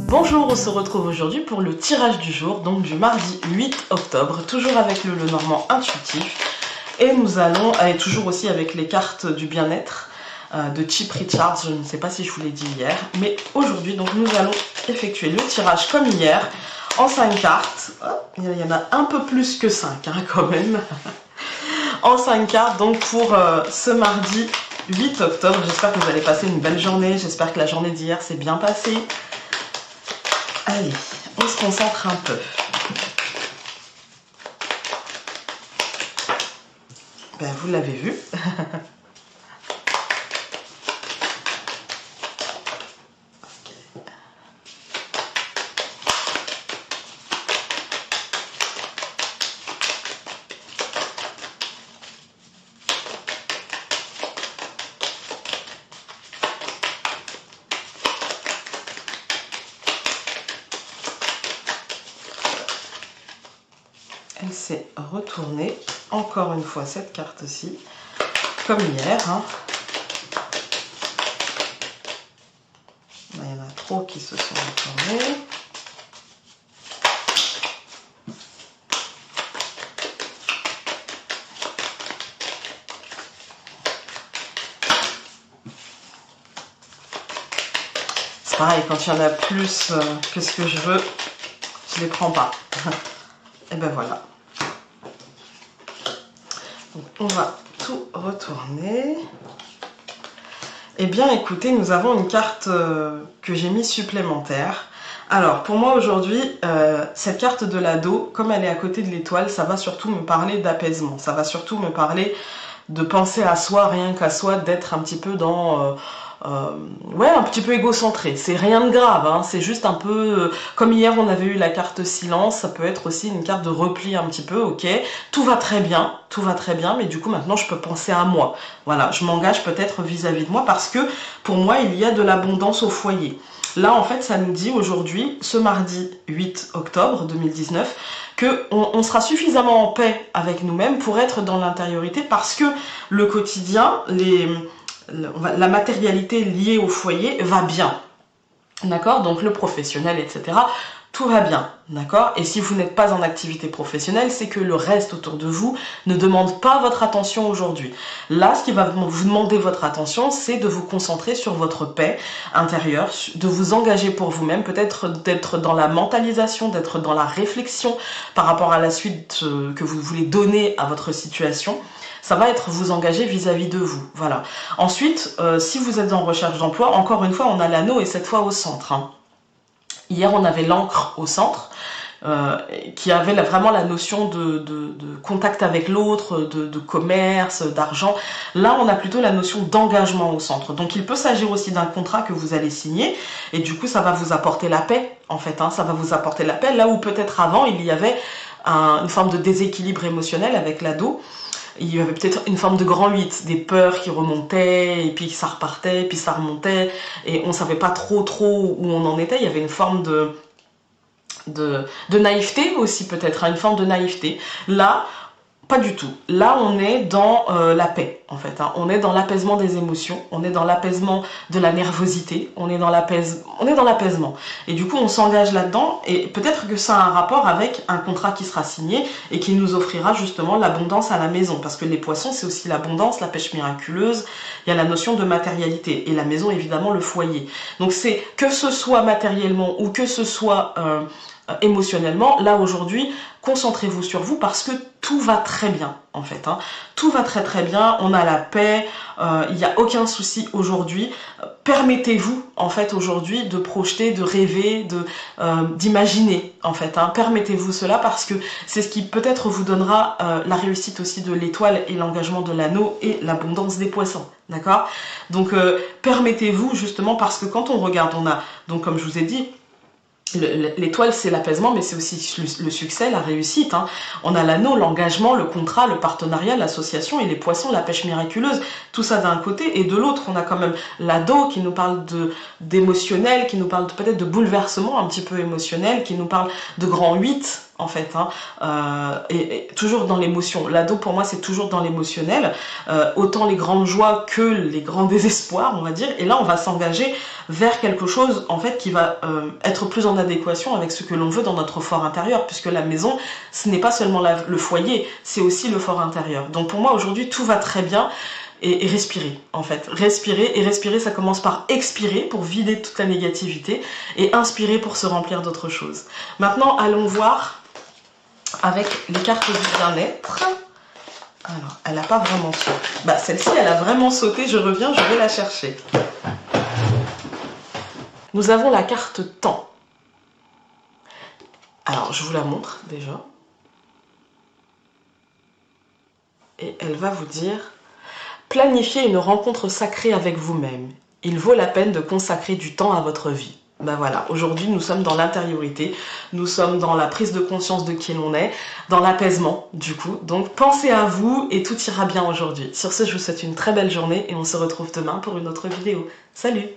Bonjour, on se retrouve aujourd'hui pour le tirage du jour, donc du mardi 8 octobre, toujours avec le Lenormand intuitif. Et nous allons aller toujours aussi avec les cartes du bien-être de Chip Richards, je ne sais pas si je vous l'ai dit hier. Mais aujourd'hui, donc nous allons effectuer le tirage comme hier, en 5 cartes. Oh, il y en a un peu plus que 5 hein, quand même. En 5 cartes, donc pour ce mardi 8 octobre. J'espère que vous allez passer une belle journée, j'espère que la journée d'hier s'est bien passée. Allez, on se concentre un peu. Ben, vous l'avez vu. Elle s'est retournée, encore une fois cette carte-ci, comme hier. Hein. Là, il y en a trop qui se sont retournés. C'est pareil, quand il y en a plus que ce que je veux, je les prends pas. Et ben voilà. Donc, on va tout retourner. Eh bien, écoutez, nous avons une carte que j'ai mise supplémentaire. Alors, pour moi aujourd'hui, cette carte de l'ado, comme elle est à côté de l'étoile, ça va surtout me parler d'apaisement. Ça va surtout me parler de penser à soi, rien qu'à soi, d'être un petit peu dans... ouais, un petit peu égocentré. C'est rien de grave, hein, c'est juste un peu... comme hier, on avait eu la carte silence, ça peut être aussi une carte de repli un petit peu, ok. Tout va très bien, mais du coup, maintenant, je peux penser à moi. Voilà, je m'engage peut-être vis-à-vis de moi parce que, pour moi, il y a de l'abondance au foyer. Là, en fait, ça nous dit aujourd'hui, ce mardi 8 octobre 2019, qu'on sera suffisamment en paix avec nous-mêmes pour être dans l'intériorité parce que le quotidien, la matérialité liée au foyer va bien, d'accord? Donc le professionnel, etc., tout va bien, d'accord? Et si vous n'êtes pas en activité professionnelle, c'est que le reste autour de vous ne demande pas votre attention aujourd'hui. Là, ce qui va vous demander votre attention, c'est de vous concentrer sur votre paix intérieure, de vous engager pour vous-même, peut-être d'être dans la mentalisation, d'être dans la réflexion par rapport à la suite que vous voulez donner à votre situation. Ça va être vous engager vis-à-vis de vous, voilà. Ensuite, si vous êtes en recherche d'emploi, encore une fois, on a l'anneau et cette fois au centre. Hein. Hier, on avait l'encre au centre, qui avait vraiment la notion de contact avec l'autre, de commerce, d'argent. Là, on a plutôt la notion d'engagement au centre. Donc, il peut s'agir aussi d'un contrat que vous allez signer, et du coup, ça va vous apporter la paix, en fait. Hein, ça va vous apporter la paix, là où peut-être avant, il y avait une forme de déséquilibre émotionnel avec l'ado. Il y avait peut-être une forme de grand 8, des peurs qui remontaient, et puis ça repartait, puis ça remontait, et on savait pas trop où on en était. Il y avait une forme de naïveté aussi peut-être, hein, une forme de naïveté. Là, pas du tout. Là, on est dans la paix, en fait. Hein. On est dans l'apaisement des émotions, on est dans l'apaisement de la nervosité, on est dans l'apaisement. Et du coup, on s'engage là-dedans, et peut-être que ça a un rapport avec un contrat qui sera signé et qui nous offrira justement l'abondance à la maison. Parce que les poissons, c'est aussi l'abondance, la pêche miraculeuse, il y a la notion de matérialité. Et la maison, évidemment, le foyer. Donc c'est que ce soit matériellement ou que ce soit... émotionnellement, là aujourd'hui, concentrez-vous sur vous parce que tout va très bien en fait. Hein. Tout va très bien, on a la paix, il n'y a aucun souci aujourd'hui. Permettez-vous en fait aujourd'hui de projeter, de rêver, d'imaginer en fait. Hein. Permettez-vous cela parce que c'est ce qui peut-être vous donnera la réussite aussi de l'étoile et l'engagement de l'anneau et l'abondance des poissons. D'accord? Donc permettez-vous justement parce que quand on regarde, on a donc comme je vous ai dit, l'étoile c'est l'apaisement mais c'est aussi le succès, la réussite. Hein. On a l'anneau, l'engagement, le contrat, le partenariat, l'association et les poissons, la pêche miraculeuse, tout ça d'un côté et de l'autre on a quand même l'ado qui nous parle d'émotionnel, qui nous parle peut-être de bouleversement un petit peu émotionnel, qui nous parle de grand 8 en fait, hein, et toujours dans l'émotion. L'ado pour moi c'est toujours dans l'émotionnel, autant les grandes joies que les grands désespoirs, on va dire, et là on va s'engager vers quelque chose en fait qui va être plus en adéquation avec ce que l'on veut dans notre fort intérieur, puisque la maison ce n'est pas seulement le foyer, c'est aussi le fort intérieur. Donc pour moi aujourd'hui tout va très bien. Et respirer en fait, respirer, ça commence par expirer pour vider toute la négativité et inspirer pour se remplir d'autres choses. Maintenant allons voir avec les cartes du bien-être. Alors elle n'a pas vraiment sauté, bah celle-ci elle a vraiment sauté, je reviens, je vais la chercher. Nous avons la carte temps. Alors je vous la montre déjà et elle va vous dire: planifiez une rencontre sacrée avec vous-même. Il vaut la peine de consacrer du temps à votre vie. Ben voilà, aujourd'hui nous sommes dans l'intériorité, nous sommes dans la prise de conscience de qui l'on est, dans l'apaisement du coup. Donc pensez à vous et tout ira bien aujourd'hui. Sur ce, je vous souhaite une très belle journée et on se retrouve demain pour une autre vidéo. Salut!